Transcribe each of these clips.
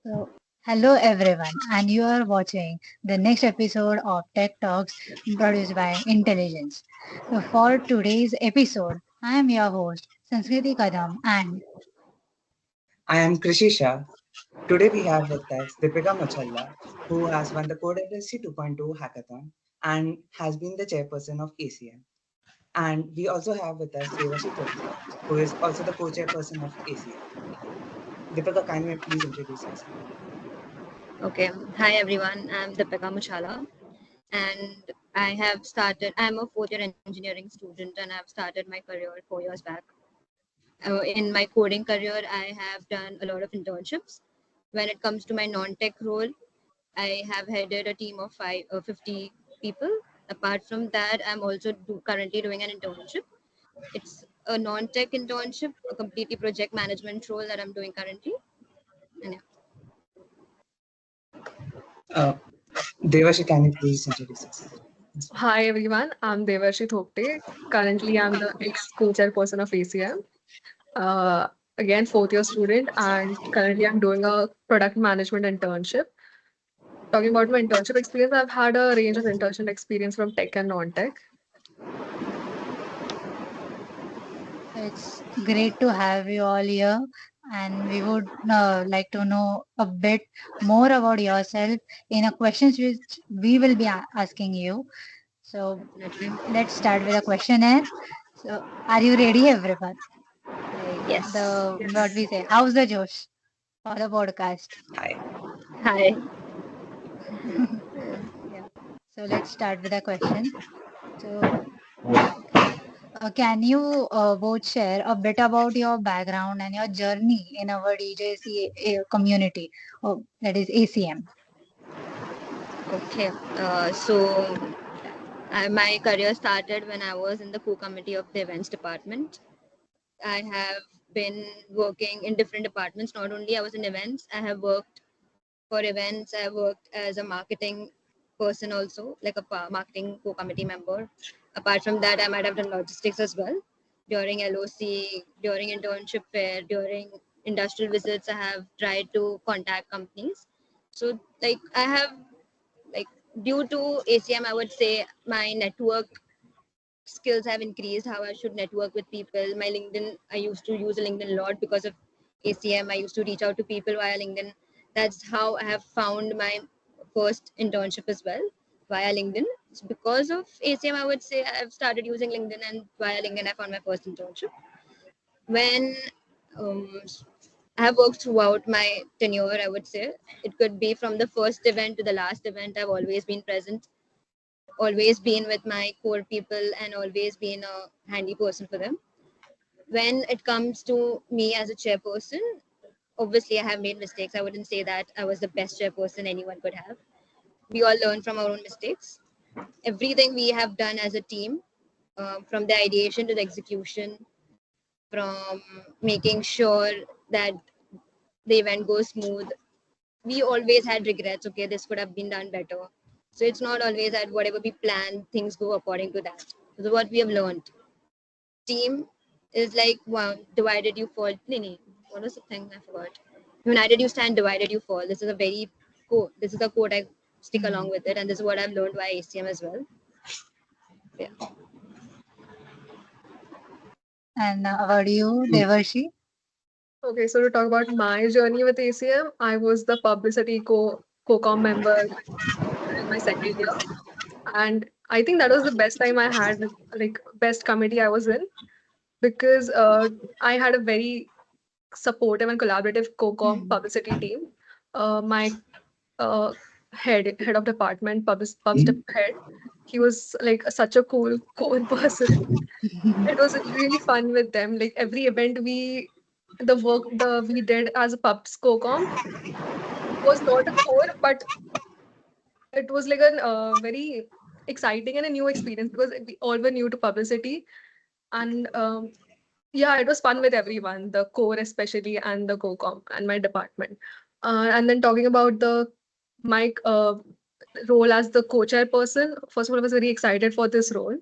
So, hello everyone, and you are watching the next episode of Tech Talks produced by IntelligenZ. So, for today's episode, I am your host, Sanskriti Kadam, and I am Krishi Shah. Today we have with us Deepika who has won the Code Odyssey 2.0 hackathon and has been the chairperson of ACM. And we also have with us Devarshee who is also the co-chairperson of ACM. Deepika, can you please introduce yourself? Okay. Hi everyone. I'm Deepika and I'm a fourth year engineering student and I've started my career 4 years back. In my coding career, I have done a lot of internships. When it comes to my non-tech role, I have headed a team of 50 people. Apart from that, I'm also currently doing an internship. It's a non-tech internship, a completely project management role that I'm doing currently. And yeah. Uh, Devarshee, can you please introduce yourself? Hi everyone, I'm Devarshee Thopte. Currently, I'm the ex-co-chairperson of ACM. Uh, Again, fourth year student, and currently I'm doing a product management internship. Talking about my internship experience, I've had a range of internship experience from tech and non-tech. it's great to have you all here. And we would like to know a bit more about yourself in a questions which we will be asking you. So, let's start with a questionnaire. So, are you ready, everyone? Like Yes. the what Yes. we say, how's the Josh for the podcast? Hi. Hi. Yeah. So let's start with a question. So, can you both share a bit about your background and your journey in our DJC community, that is ACM? Okay. My career started when I was in the co-committee of the events department. I have been working in different departments. Not only I was in events, I have worked for events. I worked as a marketing person also, like a marketing co-committee member. Apart from that, I might have done logistics as well. During LOC, during internship fair, during industrial visits, I have tried to contact companies. So like I have like due to ACM, I would say my network skills have increased, how I should network with people. My LinkedIn, I used to use LinkedIn a lot because of ACM. I used to reach out to people via LinkedIn. That's how I have found my first internship as well, via LinkedIn. So because of ACM, I would say I've started using LinkedIn, and via LinkedIn, I found my first internship. When um, I have worked throughout my tenure, I would say it could be from the first event to the last event. I've always been present, always been with my core people, and always been a handy person for them. When it comes to me as a chairperson, obviously I have made mistakes. I wouldn't say that I was the best chairperson anyone could have. We all learn from our own mistakes. Everything we have done as a team, from the ideation to the execution, from making sure that the event goes smooth, we always had regrets. Okay, this could have been done better. So it's not always that whatever we plan, things go according to that. This is what we have learned. Team is like one divided you fall. No, what was the thing I forgot? United you stand, divided you fall. This is a very quote. This is a quote I stick along with it, and this is what I've learned by ACM as well. Yeah. And about you, Devarshi? Okay, so to talk about my journey with ACM, I was the publicity co-com member in my second year, and I think that was the best time I had, like best committee I was in, because I had a very supportive and collaborative co-com publicity team. My uh, head of department, pubs head, he was like such a cool person. It was really fun with them. Like every event the work the we did as a pubs co-com was not a core, but it was like a very exciting and a new experience because we all were new to publicity, and yeah, it was fun with everyone, the core especially and the co-com and my department. And then talking about the my role as the co-chair person, first of all, I was very excited for this role,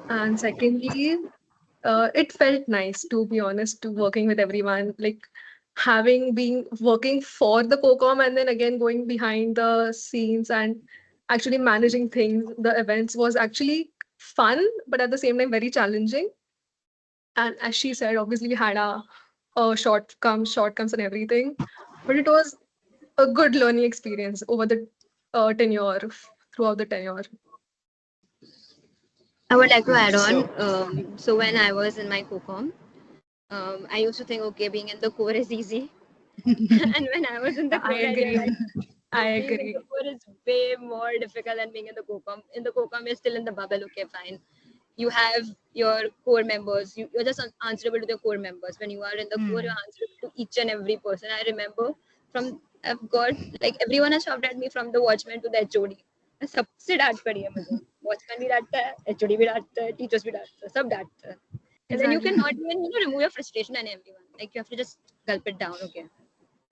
and secondly, it felt nice, to be honest, to working with everyone. Like having been working for the COCOM and then again going behind the scenes and actually managing things, the events was actually fun, but at the same time very challenging. And as she said, obviously we had our shortcomes and everything, but it was a good learning experience over the tenure, throughout the tenure. I would like to add on. So, So when I was in my co-com, I used to think, okay, being in the core is easy. And when I was in the I core, I agree. realized I being in the agree. core is way more difficult than being in the co-com. In the co-com, you're still in the bubble. Okay, fine. You have your core members. You're just answerable to the core members. When you are in the core, Hmm. you're answerable to each and every person. I remember I've got like everyone has shouted at me from the watchman to the HOD. सबसे डांट पड़ी है मुझे. Watchman भी डांटता है, HOD भी डांटता है, teachers भी डांटता है, सब डांटता है. And then you Exactly. cannot even remove your frustration on everyone. Like you have to just gulp it down. Okay,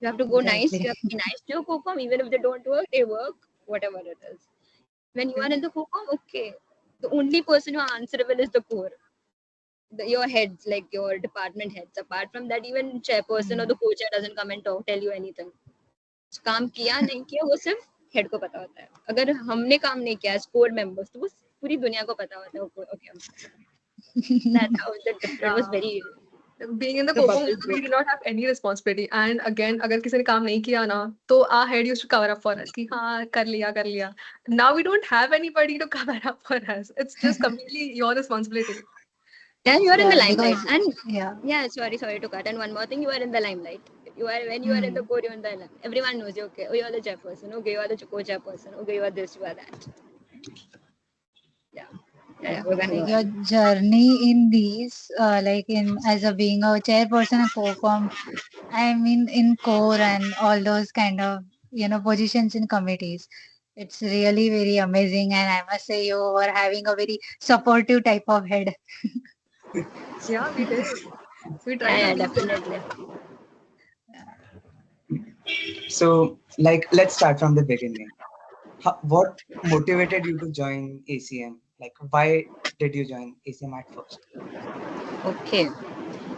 you have to go nice. You Exactly. have to be nice to your co-com, even if they don't work, they work, whatever it is. When you are in the co-com, okay, the only person who are answerable is the core, your heads, like your department heads. Apart from that, even chairperson or Hmm. the co-chair doesn't come and tell you anything. काम किया नहीं किया वो सिर्फ head को पता होता है. अगर हमने काम नहीं किया स्कोर मेंबर्स तो वो पूरी दुनिया को पता होता है. Okay, that's how the difference was Yeah. very. Being in the The COCOM, bubble we broke. did not have any responsibility. And again, अगर किसी ने काम नहीं किया ना, तो our head used to cover up for us कि हाँ कर लिया कर लिया. Now we don't have anybody to cover up for us. It's just completely your responsibility. Yeah, you are in the Yeah, limelight. because And yeah. yeah, sorry to cut. And one more thing, you are in the limelight. You are when you are in the Hmm. core, you're in the limelight. Everyone knows you. Okay, oh, you are the chairperson. Okay, you are the co-chairperson. Okay, you are this, you are that. Yeah, yeah, we're gonna go Like your ahead. journey in these, like in as a being a chairperson, a co-com, I mean in core and all those kind of positions in committees. It's really very amazing, and I must say you are having a very supportive type of head. Yeah, we did. We Yeah, tried to yeah, be there. definitely. so like, let's start from the beginning. What motivated you to join ACM? Like, why did you join ACM at first? Okay,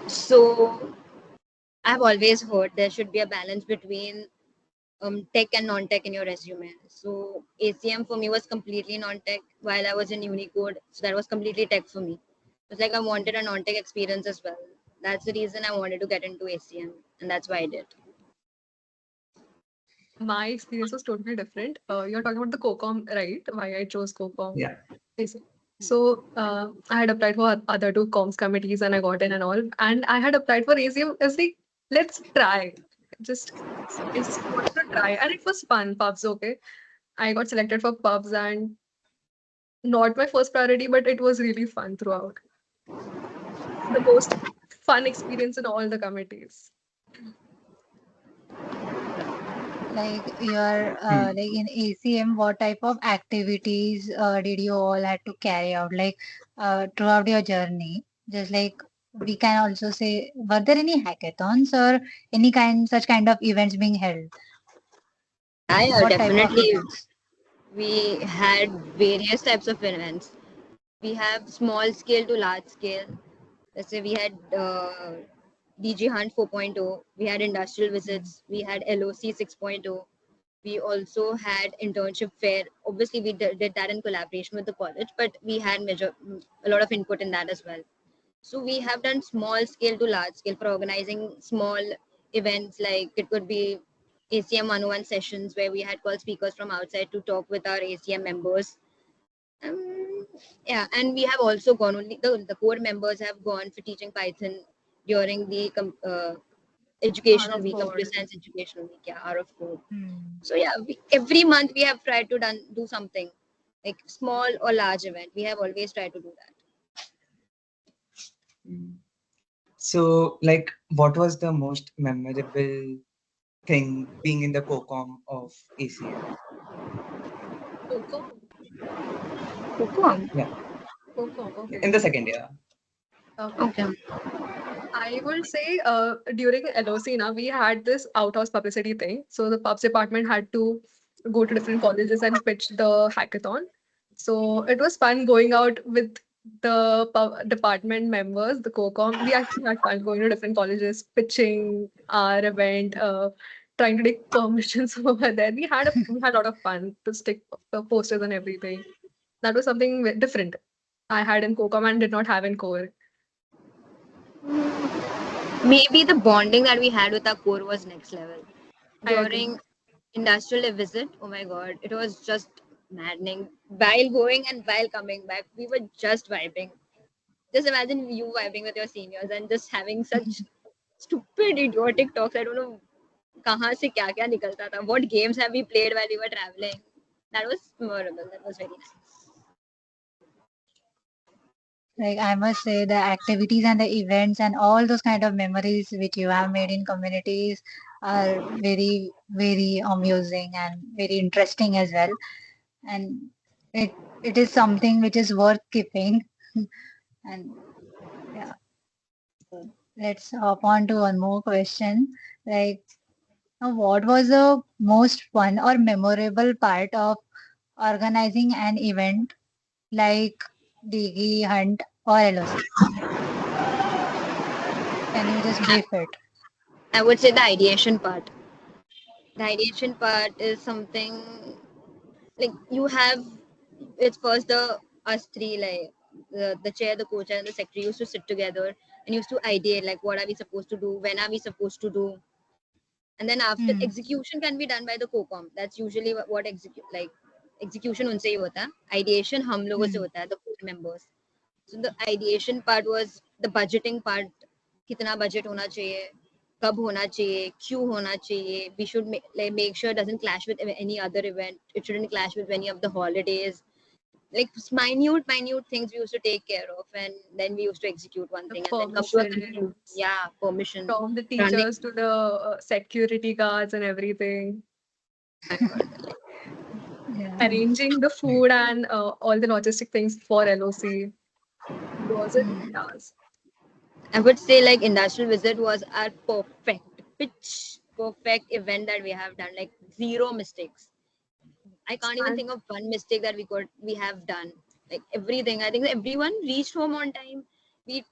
so I've always heard there should be a balance between tech and non-tech in your resume. So ACM for me was completely non-tech while I was in Unicode. So that was completely tech for me. It's like I wanted a non-tech experience as well. That's the reason I wanted to get into ACM, and that's why I did. My experience was totally different. You're talking about the COCOM, right? Why I chose COCOM. Yeah. Basic. So I had applied for other two comms committees and I got in and all. And I had applied for ACM. I was like, let's try. Just I just wanted to try. And it was fun. Pubs, okay. I got selected for pubs and not my first priority, but it was really fun throughout. The most fun experience in all the committees. Like your Hmm. like in ACM, what type of activities did you all had to carry out like throughout your journey? Just like we can also say, were there any hackathons or any such kind of events being held? I What type of definitely events? we had various types of events. We have small scale to large scale. Let's say we had DG Hunt 4.0, we had industrial Mm. visits, we had LOC 6.0, we also had internship fair. Obviously, we did that in collaboration with the college, but we had a lot of input in that as well. So we have done small scale to large scale for organizing small events, like it could be ACM 101 sessions where we had called speakers from outside to talk with our ACM members. Yeah, and we have also gone only the core members have gone for teaching Python during the Out educational of week, computer God. science educational week, yeah, out of code. Hmm. So yeah, every month we have tried to do something like small or large event. We have always tried to do that. So, like, what was the most memorable thing being in the COCOM of ACM? COCOM. Cool. Yeah, COCOM. Okay. in the second year. Okay. Okay. I will say during LOC now we had this outhouse publicity thing. So the pubs department had to go to different colleges and pitch the hackathon. So it was fun going out with department members, the co-com, we actually had fun going to different colleges, pitching our event, trying to take permissions over there. We had a lot of fun to stick posters and everything. That was something different I had in co-com and did not have in core. Maybe the bonding that we had with our core was next level. I agree. During industrial visit, oh my god, it was just maddening. While going and while coming back, we were just vibing. Just imagine you vibing with your seniors and just having such stupid, idiotic talks. I don't know कहाँ से क्या क्या निकलता था. What games have we played while we were traveling? That was memorable. That was very nice. Like I must say, the activities and the events and all those kind of memories which you have made in communities are very, very amusing and very interesting as well. And it is something which is worth keeping. And yeah, so let's hop on to one more question. Like, what was the most fun or memorable part of organizing an event like Digi Hunt or LOC? Can you just brief it? I would say the ideation part. The ideation part is something like you have. It's first the us three, like the chair, the co-chair, and the secretary used to sit together and used to ideate like what are we supposed to do, when are we supposed to do, and then after Hmm. execution can be done by the co-com. That's usually what execute like execution उनसे ही होता है. Ideation हम लोगों से Hmm. होता है, the core members. So the ideation part was the budgeting part. कितना budget होना चाहिए, कब होना चाहिए, क्यों होना चाहिए. We should make sure it doesn't clash with any other event. It shouldn't clash with any of the holidays. Like minute things we used to take care of, and then we used to execute one The thing and then come to a conclusion. permissions Yeah, permission. from the Running. teachers to the security guards and everything. Yeah. Arranging the food and all the logistic things for LOC. It was a Hmm. task. I would say like industrial visit was our pitch perfect event that we have done. Like zero mistakes. I can't even And think of one mistake that we have done. Like everything. I think everyone reached home on time. We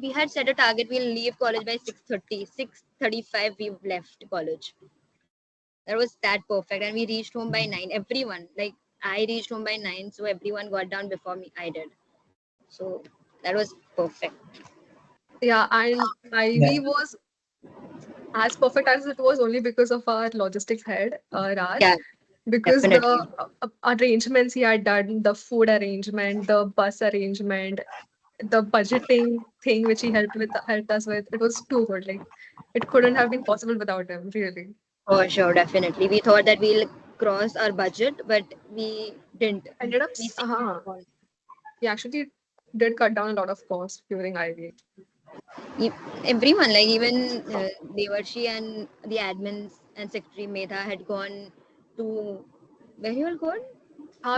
we had set a target. We'll leave college by 6:30. 6:35 we left college. That was that perfect, and we reached home by 9. Everyone like I reached home by 9, so everyone got down before me. I did. So that was perfect. yeah, and Yeah. Ivy was as perfect as it was only because of our logistics head, Raj. Yeah, Because the definitely. arrangements he had done, the food arrangement, the bus arrangement, the budgeting thing which he helped us with, it was too good. Like it couldn't have been possible without him, really. For sure, definitely. We thought that we'll cross our budget, but we didn't. Ended up, We saved on. he actually did cut down a lot of costs during IVA. E- Everyone, like even Devarshee and the admins and secretary Medha had gone to where you all gone?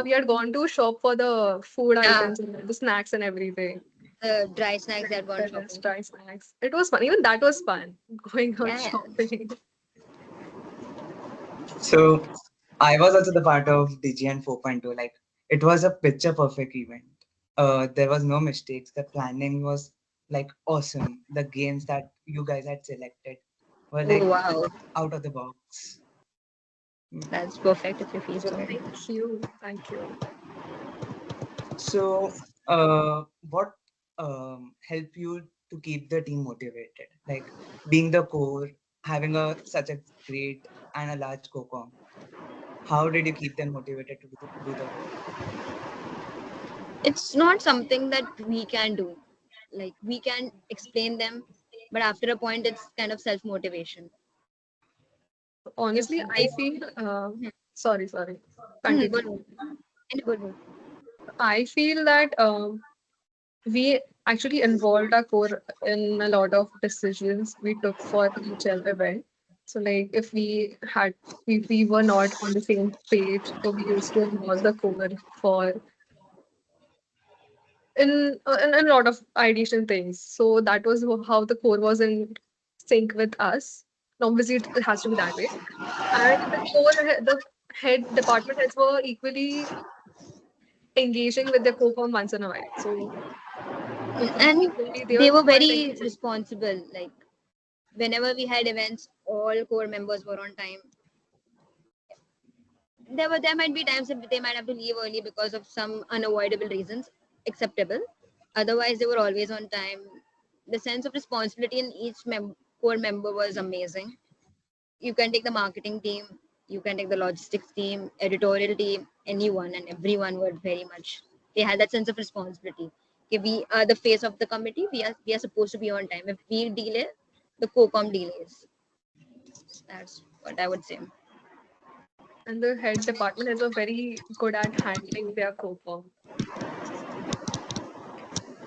We had gone to shop for the food Yeah, items and the snacks and everything. the dry snacks that gone Breakfast, shopping. dry snacks. It was fun. Even that was fun. Going out Yeah, shopping. So I was also the part of DGN 4.2. Like it was a picture perfect event. There was no mistakes. The planning was like awesome. The games that you guys had selected were oh like wow, out of the box. Mm. that's perfect if you feel so. Thank you. Thank you. So, what help you to keep the team motivated? Like being the core, having a such a great and a large co-com. How did you keep them motivated to do the work? It's not something that we can do. Like we can explain them, but after a point, it's kind of self motivation. If Honestly, I they, feel hmm, sorry. good, Continue. good. I feel that we actually involved our core in a lot of decisions we took for each event. So like if we were not on the same page, so we used to involve the core for in a lot of ideation things. So that was how the core was in sync with us. And obviously, it has to be that way. And the head department heads were equally engaging with their co-com once in a while. So co-com And team will be they there were while very engaging. responsible. Like whenever we had events, all core members were on time. There might be times that they might have to leave early because of some unavoidable reasons, acceptable. Otherwise, they were always on time. The sense of responsibility in each core member was amazing. You can take the marketing team, you can take the logistics team, editorial team, anyone and everyone were very much. They had that sense of responsibility. Okay, we are the face of the committee. We are supposed to be on time. If we delay, the co-com delays. That's what I would say. And the head department is a very good at handling their co-com.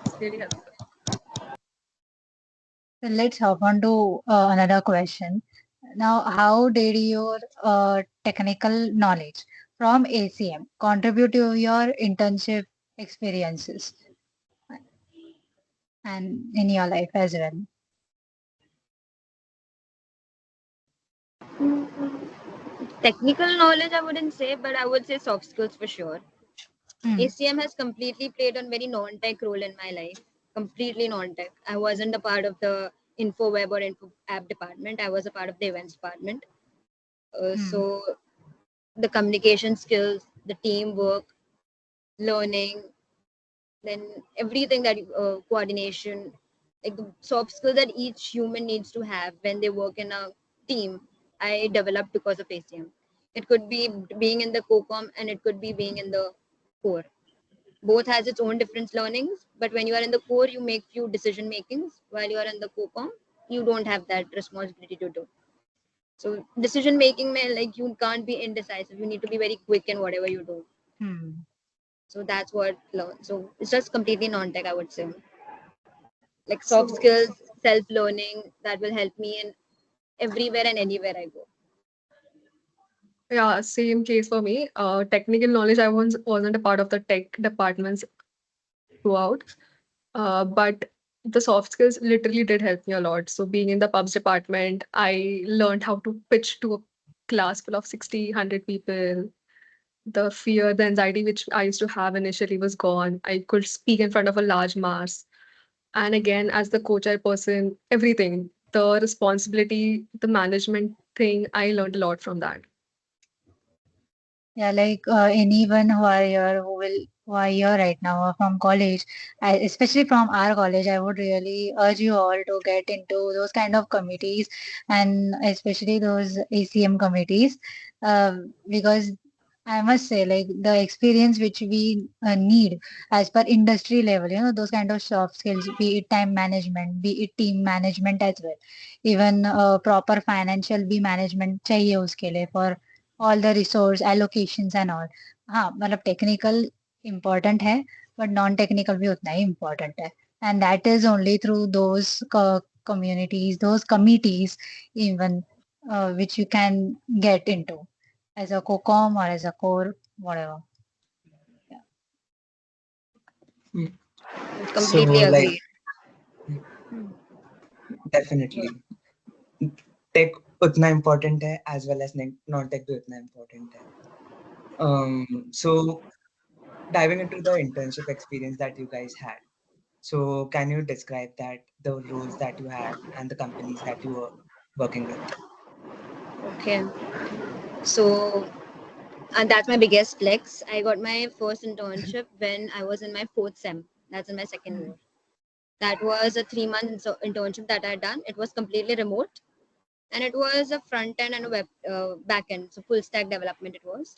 It's really helpful. So let's hop on to another question. Now, how did your technical knowledge from ACM contribute to your internship experiences and in your life as well? Technical knowledge, I wouldn't say, but I would say soft skills for sure. Hmm. ACM has completely played a very non-tech role in my life. Completely non-tech. I wasn't a part of the info web or info app department. I was a part of the events department. Hmm. So the communication skills, the teamwork, learning, then everything that coordination, like the soft skills that each human needs to have when they work in a team, I developed because of ACM. It could be being in the co-com and it could be being in the core. Both has its own different learnings, but when you are in the core, you make few decision makings. While you are in the co-com, you don't have that responsibility to do. So decision making, may like you can't be indecisive. You need to be very quick in whatever you do. Hmm. So that's what learn. So it's just completely non-tech, I would say. Like soft So skills, self-learning that will help me in everywhere and anywhere I go. yeah, same case for me. Technical knowledge, I once wasn't a part of the tech departments throughout. But the soft skills literally did help me a lot. So being in the pubs department, I learned how to pitch to a class full of 60, 100 people. The fear, the anxiety which I used to have initially was gone. I could speak in front of a large mass. And again, as the co-chair person, everything, the responsibility, the management thing, I learned a lot from that. Yeah, like anyone who are here who are here right now or from college, especially from our college, I would really urge you all to get into those kind of committees and especially those ACM committees, because I must say, like the experience which we need as per industry level, those kind of soft skills, be it time management, be it team management as well, even proper financial भी management चाहिए उसके लिए for all the resource allocations and all. हाँ मतलब technical important है but non technical भी उतना ही important है and that is only through those communities, those committees even, which you can get into as a co-com or as a core, whatever. Yeah. Mm. So, Completely like, agree. definitely, tech उतना important है as well as non-tech भी उतना important है. So diving into the internship experience that you guys had. So can you describe that, the roles that you had and the companies that you were working with? Okay. So and that's my biggest flex. I got my first internship when I was in my fourth sem. That's in my second year. That was a 3 month internship that I had done. It was completely remote and it was a front end and a web back end. So full stack development it was.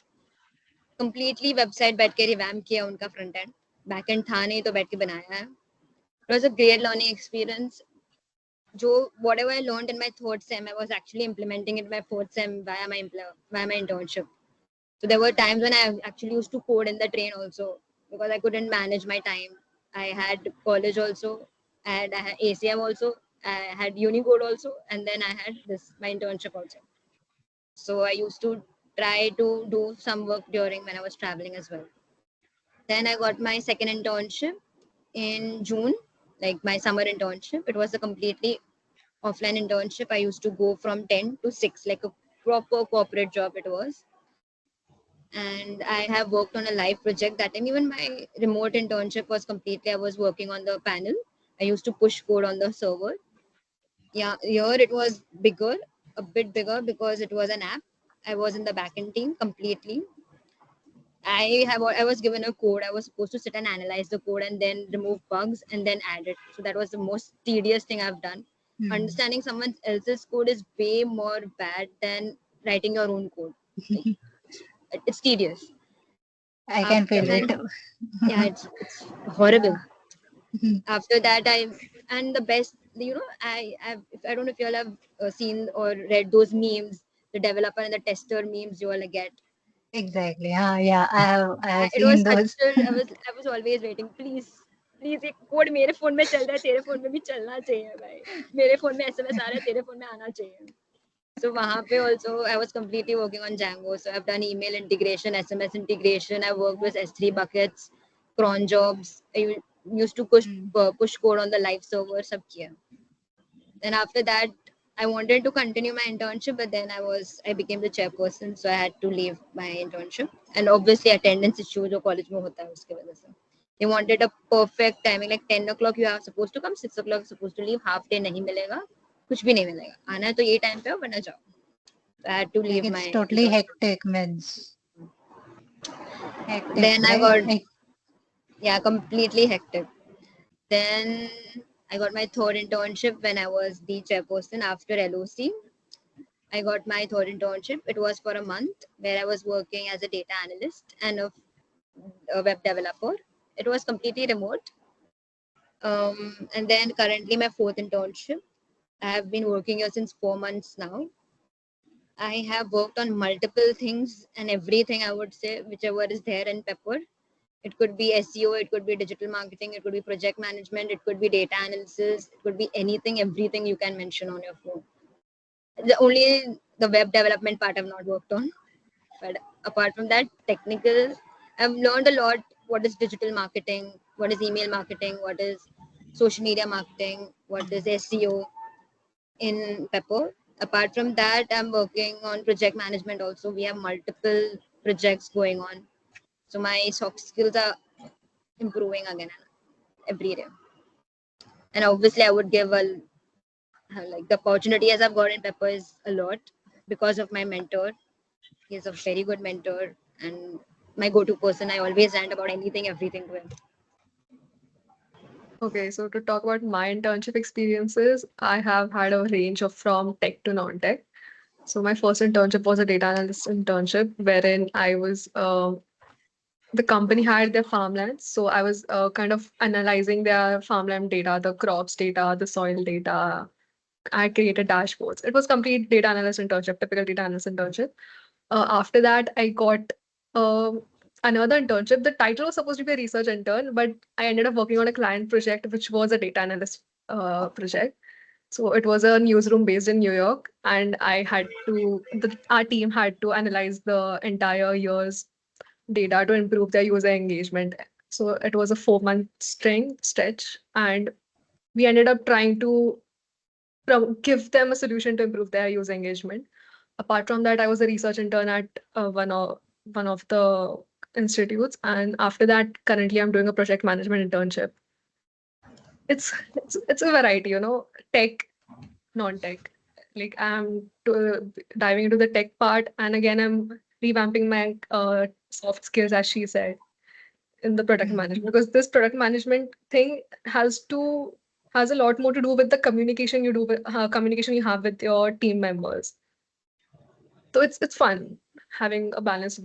Completely website बैठ के revamp किया उनका front end. Back end था नहीं तो बैठ के बनाया है. It was a great learning experience. Whatever I learned in my third sem, I was actually implementing it in my fourth sem via my internship. So there were times when I actually used to code in the train also because I couldn't manage my time. I had college also, and I had ACM also, I had Unicode also, and then I had this my internship also. So I used to try to do some work during when I was traveling as well. Then I got my second internship in June, like my summer internship. It was a completely offline internship. I used to go from 10 to 6, like a proper corporate job it was. and I have worked on a live project. That time, even my remote internship was completely, I was working on the panel. I used to push code on the server. Yeah, here it was bigger, a bit bigger because it was an app. I was in the backend team completely. I was given a code. I was supposed to sit and analyze the code and then remove bugs and then add it. So that was the most tedious thing I've done. Understanding someone else's code is way more bad than writing your own code. Like, it's tedious. I can After feel it. and yeah, it's horrible. After that, and the best, I don't know if you all have seen or read those memes, the developer and the tester memes you all get. Exactly. Yeah, I have It was seen such those. a, I was always waiting, please ये code मेरे phone में चल रहा है, तेरे phone में भी चलना चाहिए भाई, मेरे फोन में एसएमएस आ रहा है, तेरे फोन में आना चाहिए. So वहाँ पे also I was completely working on Django. So I've done email integration, SMS integration. I worked with S3 buckets, cron jobs. Used to push code on the live server. सब किया. Then after that, I wanted to continue my internship, but then I became the chairperson, so I had to leave my internship. And obviously, attendance issue जो college में होता है उसके वजह से. They wanted a perfect timing, like 10 o'clock you are supposed to come, 6 o'clock supposed to leave, half day नहीं मिलेगा, कुछ भी नहीं मिलेगा. आना है तो ये time पे वरना जाओ. So I had to Like leave it's my totally internship. hectic, means hectic, Then I right? got, Like, yeah, completely hectic. Then I got my third internship when I was the chairperson after LOC. I got my third internship. It was for a month where I was working as a data analyst and a web developer. It was completely remote. And then currently my fourth internship. I have been working here since 4 months now. I have worked on multiple things and everything, I would say, whichever is there in Pepper. It could be SEO, it could be digital marketing, it could be project management, it could be data analysis, it could be anything, everything you can mention on your phone. The web development part I've not worked on. But apart from that, technical, I've learned a lot. What is digital marketing? What is email marketing? What is social media marketing? What is SEO in Pepper? Apart from that, I'm working on project management also. We have multiple projects going on. So my soft skills are improving again every day. And obviously, I would give like the opportunity as I've got in Pepper is a lot because of my mentor. He's a very good mentor and my go-to person. I always rant about anything, everything to him. Okay, so to talk about my internship experiences, I have had a range of from tech to non-tech. So my first internship was a data analyst internship, wherein I was the company had their farmlands, so I was kind of analyzing their farmland data, the crops data, the soil data. I created dashboards. It was complete data analyst internship, typical data analyst internship. After that, I got um another internship. The title was supposed to be a research intern, but I ended up working on a client project, which was a data analyst project. So it was a newsroom based in New York, and our team had to analyze the entire year's data to improve their user engagement. So it was a 4 month stretch, and we ended up trying to give them a solution to improve their user engagement. Apart from that, I was a research intern at one of the institutes, and after that, currently I'm doing a project management internship. It's a variety, tech, non-tech. Like diving into the tech part, and again I'm revamping my soft skills, as she said, in the product management, because this product management thing has a lot more to do with the communication you have with your team members. So it's fun having a balance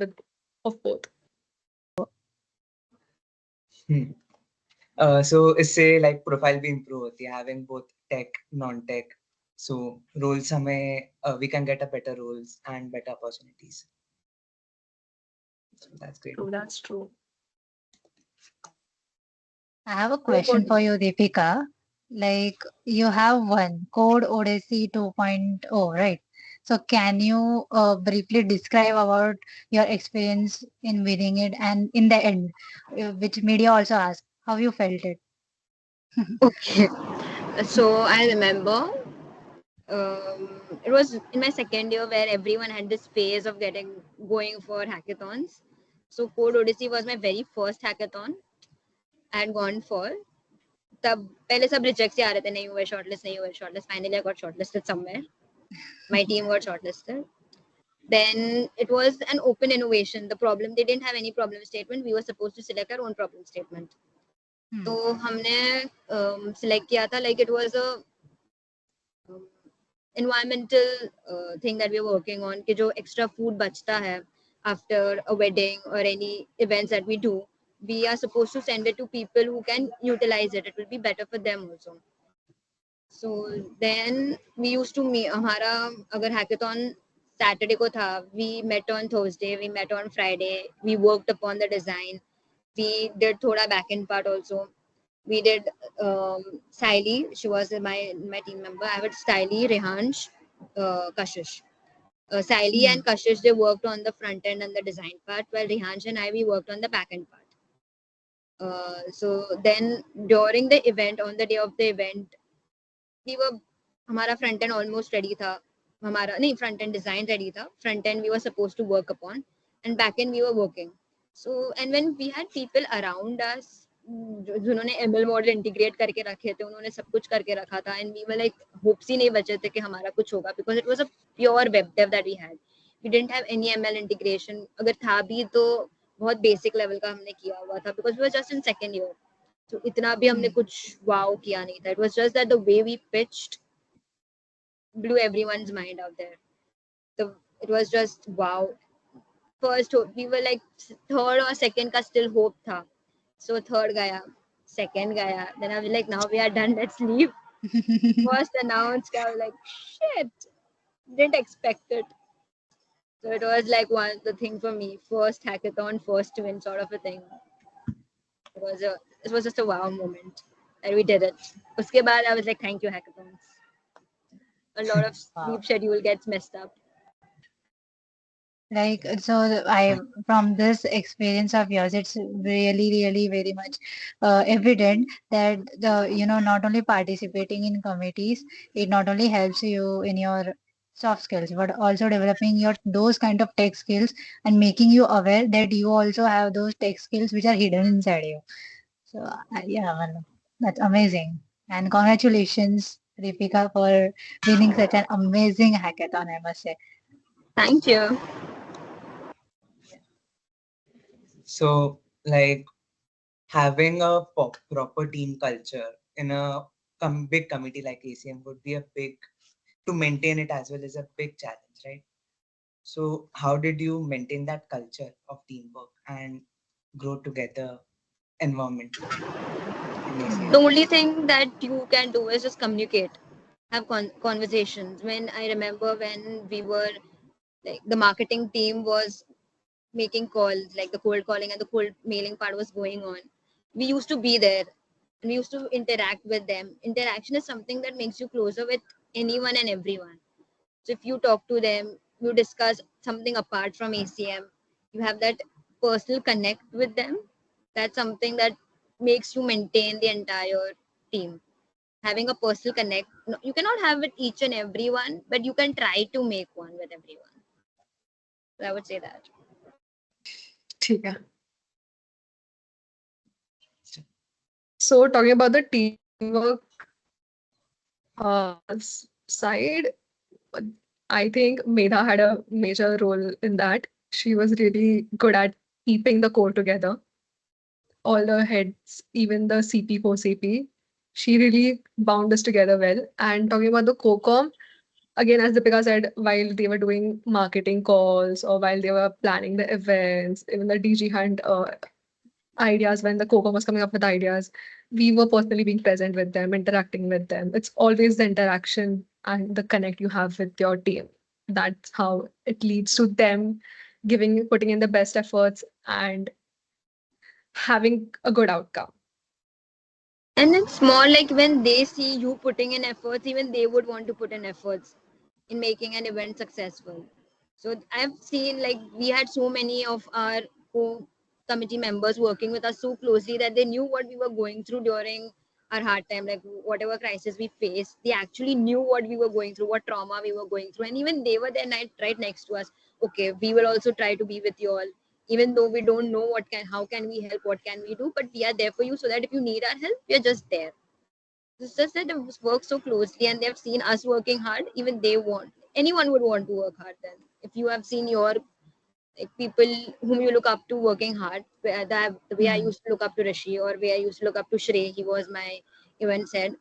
of both. Hmm. So इससे like profile भी improve होती है having both tech, non-tech. So roles हमें we can get a better roles and better opportunities. So that's great. True, that's true. I have a How question about for you, Deepika. Like you have one Code Odyssey 2.0, right? So can you briefly describe about your experience in winning it and in the end, which media also asked, how you felt it? Okay. So I remember It was in my second year where everyone had this phase of going for hackathons. So Code Odyssey was my very first hackathon I had gone for. तब पहले सब rejects ही आ रहे थे, नहीं हुए shortlist, नहीं हुए shortlist. Finally I got shortlisted somewhere. My team got shortlisted. Then it was an open innovation. The problem, they didn't have any problem statement. We were supposed to select our own problem statement. तो हमने select किया था, like it was a environmental thing that we were working on, कि जो extra food बचता है after a wedding or any events that we do, we are supposed to send it to people who can utilize it. It will be better for them also. So then we used to meet. हमारा अगर hackathon Saturday को था, we met on Thursday, we met on Friday, we worked upon the design, we did thoda back end part also. We did Saili, she was my team member. I had Saili, Rehansh, Kashish. Saili and Kashish, they worked on the front end and the design part, while Rehansh and I, we worked on the back end part. So then during the event, on the day of the event, we were, हमारा front end almost ready था, हमारा नहीं front end design ready था, front end we were supposed to work upon, and back end we were working. So and when we had people around us जिन्होंने ML model integrate करके रखे थे, उन्होंने सब कुछ करके रखा था, and we were like hopes ही नहीं बचे थे कि हमारा कुछ होगा, because it was a pure web dev that we had. We didn't have any ML integration. अगर था भी तो बहुत basic level का हमने किया हुआ था, because we were just in second year. तो इतना भी हमने कुछ वाव किया नहीं था. It was just that the way we pitched blew everyone's mind out there. It was just wow. First we were like third or second का still hope था. So third gaya, second gaya. Then I was like, now we are done, let's leave. First announced, I was like, shit, didn't expect it. So it was like one the thing for me, first hackathon, first win sort of a thing. It was just a wow moment that we did it. Uske baad I was like, thank you hackathons. A lot of sleep schedule gets messed up. Like, so I, from this experience of yours, it's really, really very much evident that not only participating in committees, it not only helps you in your soft skills, but also developing your those kind of tech skills and making you aware that you also have those tech skills which are hidden inside you. So yeah, well, that's amazing. And congratulations, Deepika, for winning such an amazing hackathon, I must say. Thank you. So, like, having a proper team culture in a big committee like ACM would be a big, to maintain it as well as a big challenge, right? So how did you maintain that culture of teamwork and grow together environment in ACM? The only thing that you can do is just communicate, have conversations. When I remember when we were like the marketing team was making calls, like the cold calling and the cold mailing part was going on, we used to be there and we used to interact with them. Interaction is something that makes you closer with anyone and everyone. So if you talk to them, you discuss something apart from ACM, you have that personal connect with them. That's something that makes you maintain the entire team. Having a personal connect, you cannot have with each and everyone, but you can try to make one with everyone. So I would say that. ठीक है. So talking about the teamwork side, I think Medha had a major role in that. She was really good at keeping the core together. All the heads, even the CP, co-CP, she really bound us together well. And talking about the co-com, again, as Deepika said, while they were doing marketing calls or while they were planning the events, even the DG Hunt ideas, when the COCOM was coming up with ideas, we were personally being present with them, interacting with them. It's always the interaction and the connect you have with your team. That's how it leads to them putting in the best efforts and having a good outcome. And it's more like when they see you putting in efforts, even they would want to put in efforts in making an event successful. So I've seen like we had so many of our committee members working with us so closely that they knew what we were going through during our hard time, like whatever crisis we faced, they actually knew what we were going through, what trauma we were going through, and even they were there right next to us. Okay, we will also try to be with you all, even though we don't know how can we help, what can we do, but we are there for you, so that if you need our help, we are just there. It's just that they work so closely and they've seen us working hard. Even they want, anyone would want to work hard. Then, if you have seen your like people whom you look up to working hard, the way I Hmm. used to look up to Rishi, or way I used to look up to Shrey, he was my event head.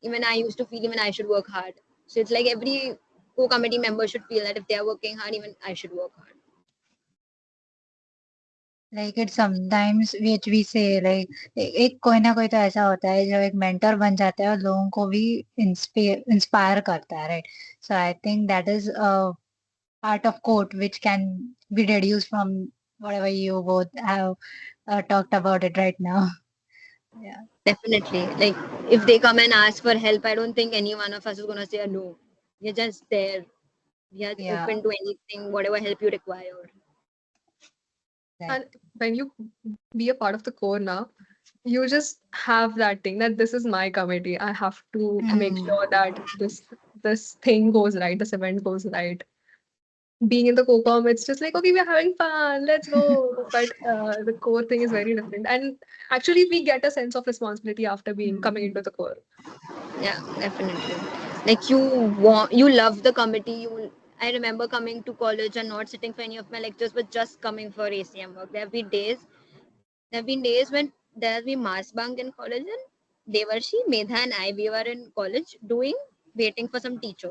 Even I used to feel even I should work hard. So it's like every co-committee member should feel that if they are working hard, even I should work hard. Like it sometimes which we say like एक कोई ना कोई तो ऐसा होता है जो एक मेंटर बन जाता है और लोगों को भी इंस्पायर करता है, right? So I think that is part of quote which can be deduced from whatever you both have talked about it right now. Yeah. Definitely. Like if they come and ask for help, I don't think any one of us is gonna say a no. We're just there. We are Yeah. open to anything, whatever help you require. And Right. when you be a part of the core now, you just have that thing that this is my committee. I have to make Mm. sure that this thing goes right, this event goes right. Being in the co-com, it's just like, okay, we're having fun, let's go. But the core thing is very different. And actually, we get a sense of responsibility after being coming into the core. Yeah, definitely. Like you love the committee. I remember coming to college and not sitting for any of my lectures, but just coming for ACM work. There have been days when there has been mass bunk in college, and Devarshee, Medha, and I, we were in college waiting for some teacher.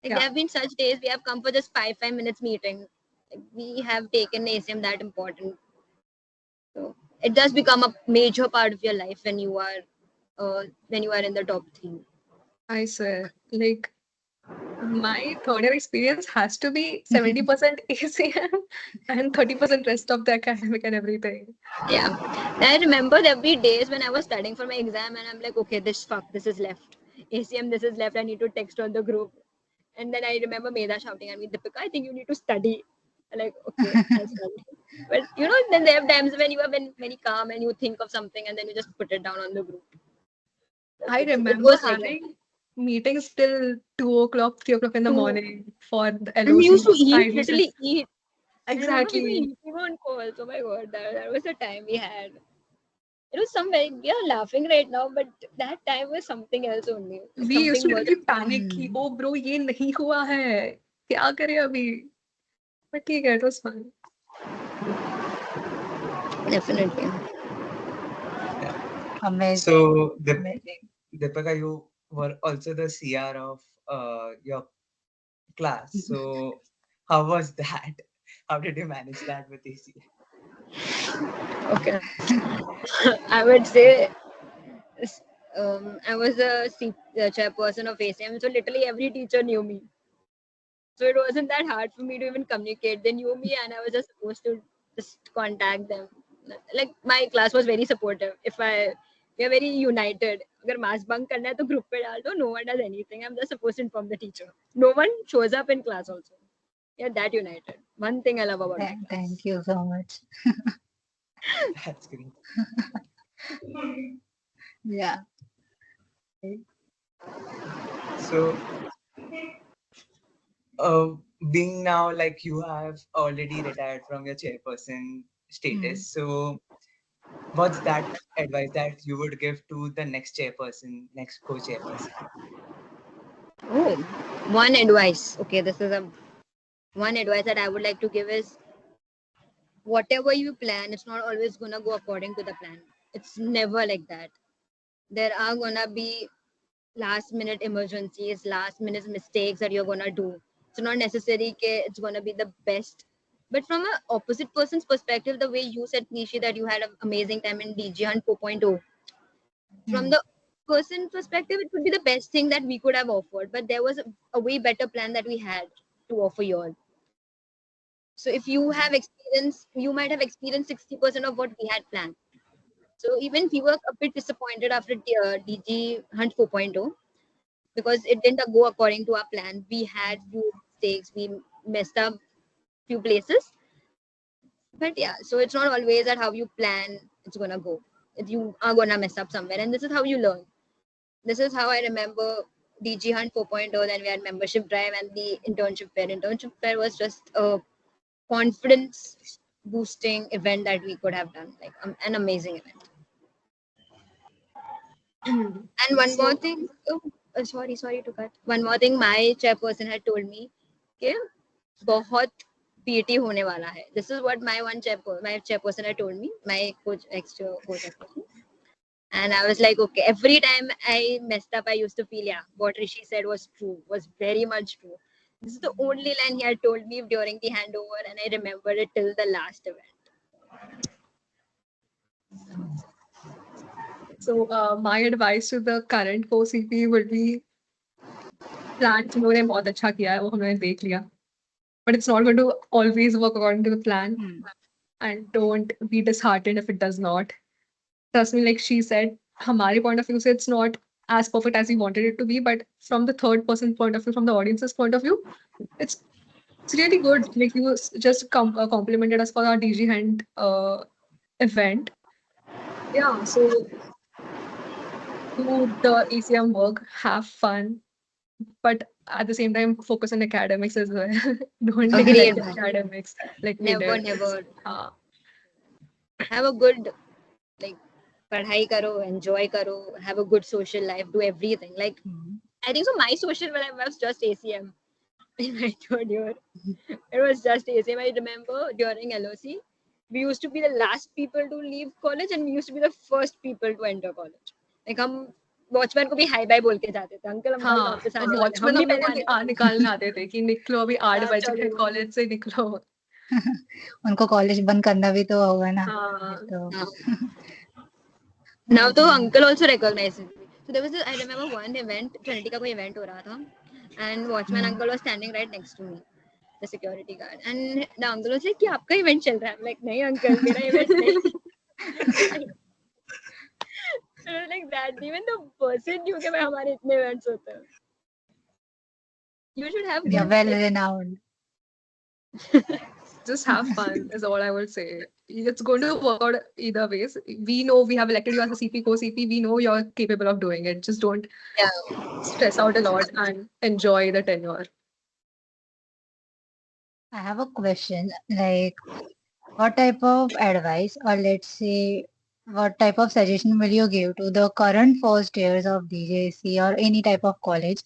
Like there Yeah, have been such days we have come for just 5 minutes meeting. Like, we have taken ACM that important. So it does become a major part of your life when you are in the top three. I swear. Like, my third year experience has to be 70% ACM and 30% rest of the academic and everything. Yeah. I remember there'd be days when I was studying for my exam and I'm like, okay, this is left. ACM, this is left. I need to text on the group. And then I remember Medha shouting at me, Deepika, I think you need to study. I'm like, okay, I'll study. But then there are times when you are very calm and you think of something and then you just put it down on the group. So I it remember was like that. having meetings till 2 o'clock, 3 o'clock in the Two, morning for the and we used to LOCs, eat, IDs. literally eat. I remember we were Exactly. eating on calls. Oh my god, that was the time we had. It was somewhere we are laughing right now, but that time was something else only. Like We used to something was literally panic कि Hmm. oh bro ये नहीं हुआ है क्या करें अभी. But ठीक है, it was fun. definitely. Yeah. Amazing. So, Amazing. Deepika, you were also the CR of your class. So, how was that? How did you manage that with ACM? Okay. I would say I was chairperson of ACM, so literally every teacher knew me. So it wasn't that hard for me to even communicate. They knew me, and I was just supposed to just contact them. Like my class was very supportive. We are very united. अगर mass bunk करना है तो group पे डाल दो. No one does anything. I'm just supposed to inform the teacher. No one shows up in class also. We are that united. One thing I love about my class. Thank you so much. That's great. Yeah. So, uh, being now like you have already retired from your chairperson Hmm. status, so what's that advice that you would give to the next chairperson, next co-chairperson? Oh, one advice. Okay, this is a one advice that I would like to give is whatever you plan, it's not always gonna go according to the plan. It's never like that. There are gonna be last minute emergencies, last minute mistakes that you're gonna do. It's not necessary it's gonna be the best. But from an opposite person's perspective, the way you said, Krishi, that you had an amazing time in DG Hunt 4.0, from Hmm. the person's perspective, it could be the best thing that we could have offered. But there was a way better plan that we had to offer you all. So if you have experience, you might have experienced 60% of what we had planned. So even we were a bit disappointed after DG Hunt 4.0 because it didn't go according to our plan. We had few mistakes, we messed up few places. But yeah, so it's not always that how you plan it's gonna go. You are gonna mess up somewhere, and this is how you learn. This is how I remember DG Hunt 4.0. Then we had membership drive and the internship fair. Internship fair was just a confidence boosting event that we could have done, like an amazing event. And one more So, thing, sorry to cut. One more thing, my chairperson had told me, कि बहुत PT होने वाला है. This is what my chairperson had told me, my co-chairperson. And I was like, okay, every time I messed up, I used to feel, yeah, what Rishi said was true, was very much true. This is the only line he had told me during the handover, and I remembered it till the last event. so my advice to the current co-CP would be plan तुमने बहुत अच्छा किया है वो हमने देख लिया but it's not going to always work according to the plan and don't be disheartened if it does not. Trust me, like she said, हमारे point of view से it's not as perfect as we wanted it to be, but from the third person point of view, from the audience's point of view, it's really good. Like you just complimented us for our DG Hand event. Yeah, so do the ACM work, have fun, but at the same time focus on academics as well. Don't neglect Agreed. the academics like we Never, did. never. Uh, Have a good, like, padhai karo, enjoy karo, have a good social life, do everything. Like, I think so. My social life was just ACM in my third year. It was just ACM. I remember during LOC, we used to be the last people to leave college, and we used to be the first people to enter college. Like हम watchman को भी high bye बोल के जाते थे, uncle हम कल हाँ वापस आने वाले हैं, वॉचमैन हम नहीं हम लोग को पहचाने वाले निकालने आते थे कि निकलो अभी 8 हाँ, बज गए चलो। कॉलेज से निकलो. उनको कॉलेज बंद करना भी तो होगा ना. हाँ. तो Now the uncle also recognizes me. So there was I remember one event, Trinity का कोई event हो रहा था, and watchman uncle was standing right next to me, the security guard, and the uncle was like कि आपका event चल रहा है. I'm like नहीं uncle, मेरा event नहीं. I was like that. Even the person knew कि हमारे इतने events होते हैं. You should have they are good. well renowned. Just have fun is all I would say. It's going to work out either ways. We know we have elected you as a CP, co-CP. We know you're capable of doing it. Just don't stress out a lot and enjoy the tenure. I have a question. Like, what type of advice, or let's say, what type of suggestion will you give to the current first years of DJC or any type of college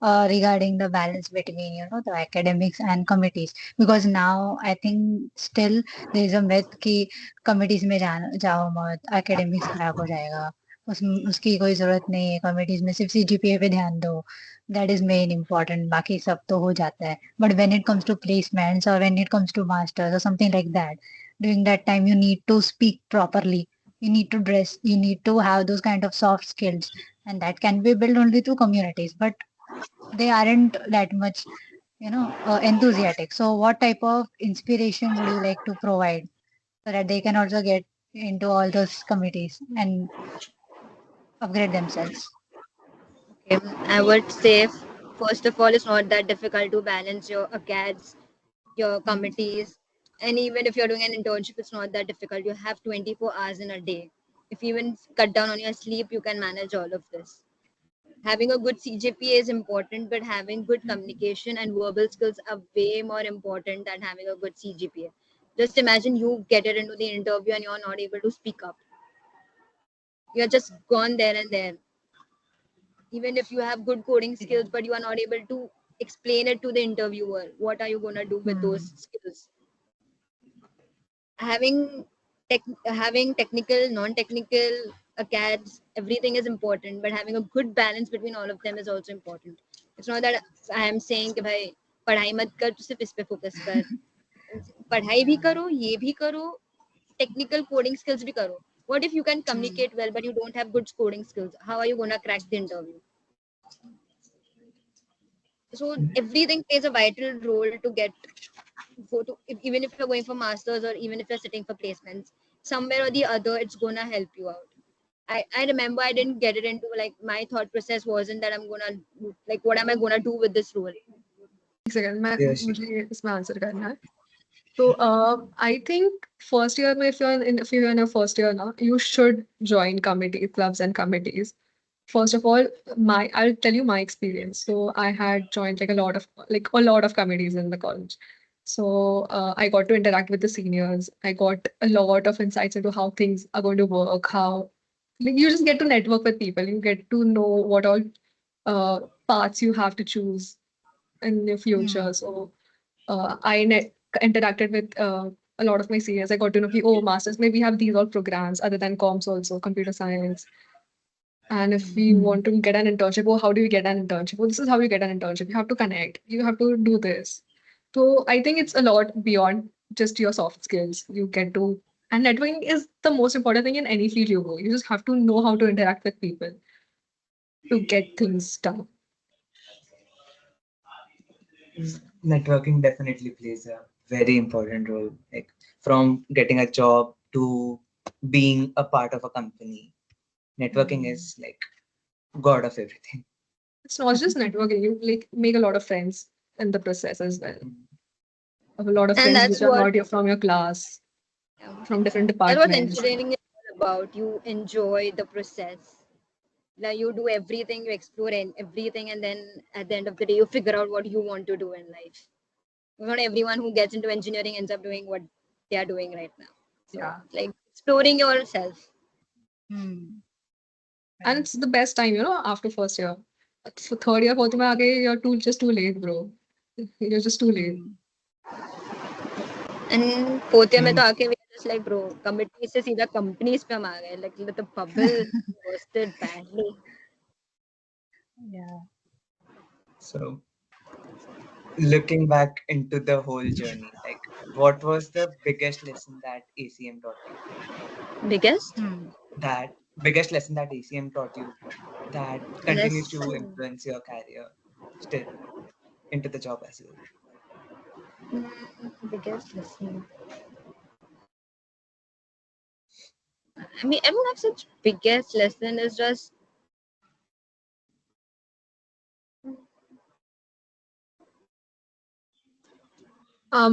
regarding the balance between, the academics and committees? Because now I think still there is a myth कि committees में जाओ मत, academics खराब हो जाएगा, उसकी कोई जरूरत नहीं है, committees में सिर्फ CGPA पे ध्यान दो, that is main important, बाकी सब तो हो जाता है. But when it comes to placements or when it comes to masters or something like that, during that time you need to speak properly, you need to dress, you need to have those kind of soft skills, and that can be built only through communities, but they aren't that much, enthusiastic. So what type of inspiration would you like to provide so that they can also get into all those committees and upgrade themselves? I would say, first of all, it's not that difficult to balance your acads, your committees, and even if you're doing an internship, it's not that difficult. You have 24 hours in a day. If you even cut down on your sleep, you can manage all of this. Having a good CGPA is important, but having good communication and verbal skills are way more important than having a good CGPA. Just imagine you get it into the interview and you're not able to speak up. You're just gone there and there. Even if you have good coding skills, but you are not able to explain it to the interviewer, what are you going to do with those skills? Having technical, non-technical acads, everything is important, but having a good balance between all of them is also important. It's not that I am saying कि भाई पढ़ाई मत कर, तो सिर्फ इस पे focus कर. पढ़ाई भी करो, ये भी करो, technical coding skills भी करो. What if you can communicate well, but you don't have good coding skills? How are you going to crack the interview? So everything plays a vital role to even if you're going for masters or even if you're sitting for placements, somewhere or the other it's gonna help you out. I remember I didn't get it into, like, my thought process wasn't that I'm gonna, like, what am I gonna do with this role. एक second मैं Yes. मुझे इसमें answer करना है. So I think first year, if you're in your first year now, you should join committee clubs and committees. First of all, my I'll tell you my experience. So I had joined like a lot of committees in the college. So I got to interact with the seniors. I got a lot of insights into how things are going to work. How like you just get to network with people. You get to know what all paths you have to choose in your future. Hmm. So interacted with a lot of my seniors. I got to know, oh, masters, maybe we have these all programs other than comms, also computer science. And if we want to get an internship, how do you get an internship? This is how you get an internship. You have to connect. You have to do this. So I think it's a lot beyond just your soft skills. You get to, and networking is the most important thing in any field you go. You just have to know how to interact with people to get things done. Networking definitely plays a very important role. Like from getting a job to being a part of a company, networking Hmm. is like god of everything. It's not just networking. You like make a lot of friends in the process as well. A lot of And friends which that's are what, not from your class, yeah, from different that's what departments. engineering is all about. You enjoy the process. Like you do everything, you explore everything, and then at the end of the day, you figure out what you want to do in life. Not everyone who gets into engineering ends up doing what they are doing right now. So, Yeah. like exploring yourself. Hmm. And Right. it's the best time, after first year. For third year, fourth year, you're just too late, bro. You're just too late. Hmm. And fourth year में तो Mm, आके we are just like bro, committee से सीधा companies पे हम आ गए. Like the bubble bursted badly. Yeah. so looking back into the whole journey, like what was the biggest lesson that ACM taught you? Biggest Hmm. That biggest lesson that ACM taught you that continues to lesson. influence your career still into the job as well. Biggest lesson. I mean, I don't have such biggest lesson. Is just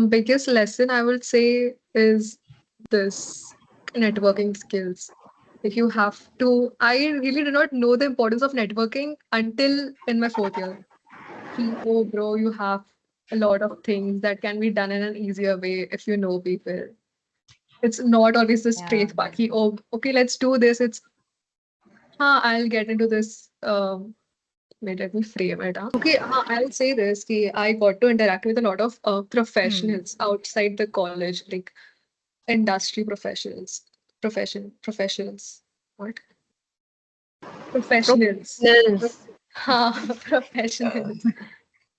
Biggest lesson I would say is this networking skills. If you have to, I really did not know the importance of networking until in my fourth year. Oh, bro, you have a lot of things that can be done in an easier way if you know people. It's not always the Yeah. straight path. Oh, okay, let's do this. It's, I'll get into this. Wait, let me frame it. Okay, I'll say this. I got to interact with a lot of Hmm. professionals outside the college, like industry professionals. What? Professionals. professionals. Uh, Professionals.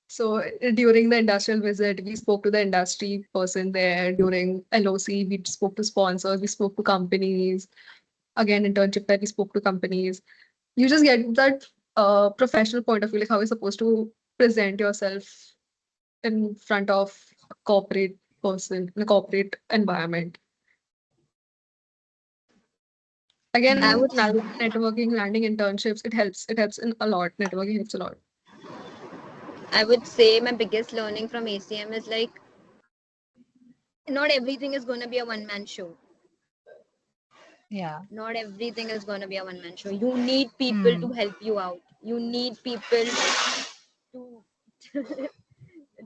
So during the industrial visit, we spoke to the industry person there. During LOC, we spoke to sponsors, we spoke to companies. Again, internship that we spoke to companies. You just get that professional point of view, like how you're supposed to present yourself in front of a corporate person in a corporate environment. I Again, would Hmm. networking, landing internships, it helps. It helps in a lot. Networking helps a lot. I would say my biggest learning from ACM is like not everything is going to be a one man show. Yeah. Not everything is going to be a one man show. You need people to Hmm. help you out. You need people to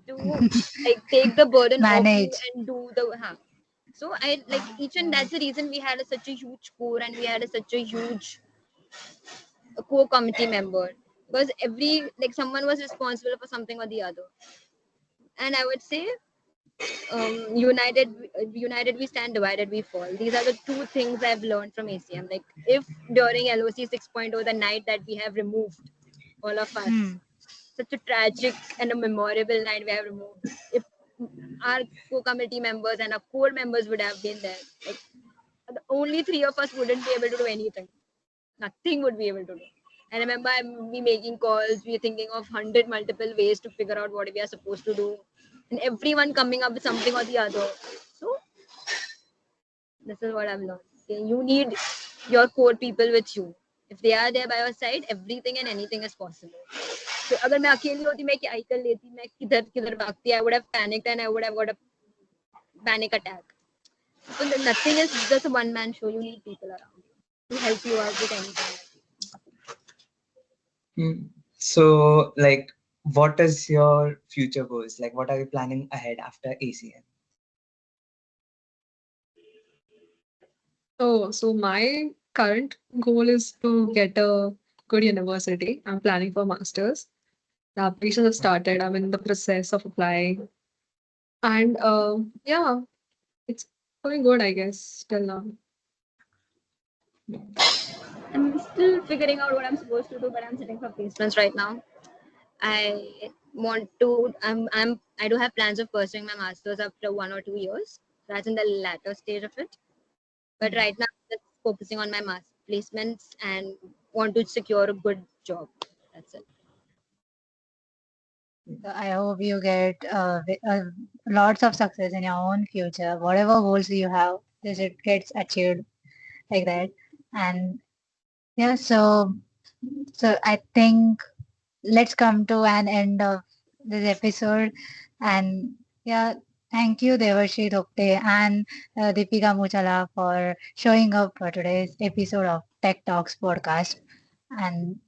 to like take the burden off you Manage. and do the so I like each and Yeah. that's the reason we had such a huge core and we had such a huge core committee member because every like someone was responsible for something or the other. And I would say united we stand, divided we fall. These are the two things I've learned from ACM. Like if during LOC 6.0, the night that we have removed all of us, Hmm. such a tragic and a memorable night we have removed. If our co-committee members and our core members would have been there, like the only three of us wouldn't be able to do anything. Nothing would be able to do. I remember we making calls, we thinking of 100 multiple ways to figure out what we are supposed to do, and everyone coming up with something or the other. So this is what I've learned. Okay? You need your core people with you. If they are there by your side, everything and anything is possible. So अगर मैं अकेली होती मैं क्या ही कर लेती मैं किधर किधर भागती I would have panicked and I would have got a panic attack. So nothing is just a one man show. You need people around you to help you out with anything. So, like, what is your future goals? Like, what are you planning ahead after ACM? Oh, so my current goal is to get a good university. I'm planning for masters. The applications have started. I'm in the process of applying, and yeah, it's going good, I guess, till now. I'm still figuring out what I'm supposed to do, but I'm sitting for placements right now. I want to. I do have plans of pursuing my masters after 1 or 2 years. That's in the latter stage of it. But right now, I'm just focusing on my master placements and want to secure a good job. That's it. So I hope you get lots of success in your own future. Whatever goals you have, this it gets achieved like that. And yeah, so I think let's come to an end of this episode. And yeah, thank you, Devarshee Dokte and Deepika Muchala for showing up for today's episode of Tech Talks podcast. And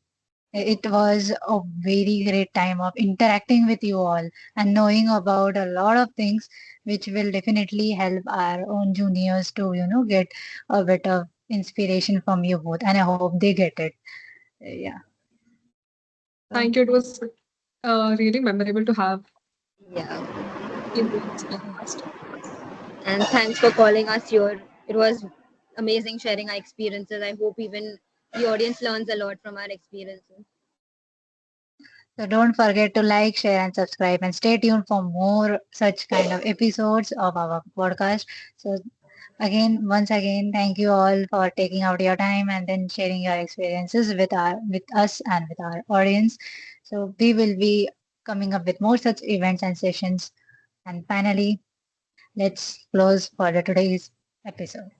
it was a very great time of interacting with you all and knowing about a lot of things which will definitely help our own juniors to, get a bit of inspiration from you both. And I hope they get it. Yeah. So, Thank you. It was really memorable to have Yeah. in this podcast. And thanks for calling us here. It was amazing sharing our experiences. I hope even the audience learns a lot from our experiences. So don't forget to like, share, and subscribe, and stay tuned for more such kind of episodes of our podcast. So once again, thank you all for taking out your time and then sharing your experiences with us and with our audience. So we will be coming up with more such events and sessions. And finally, let's close for the today's episode.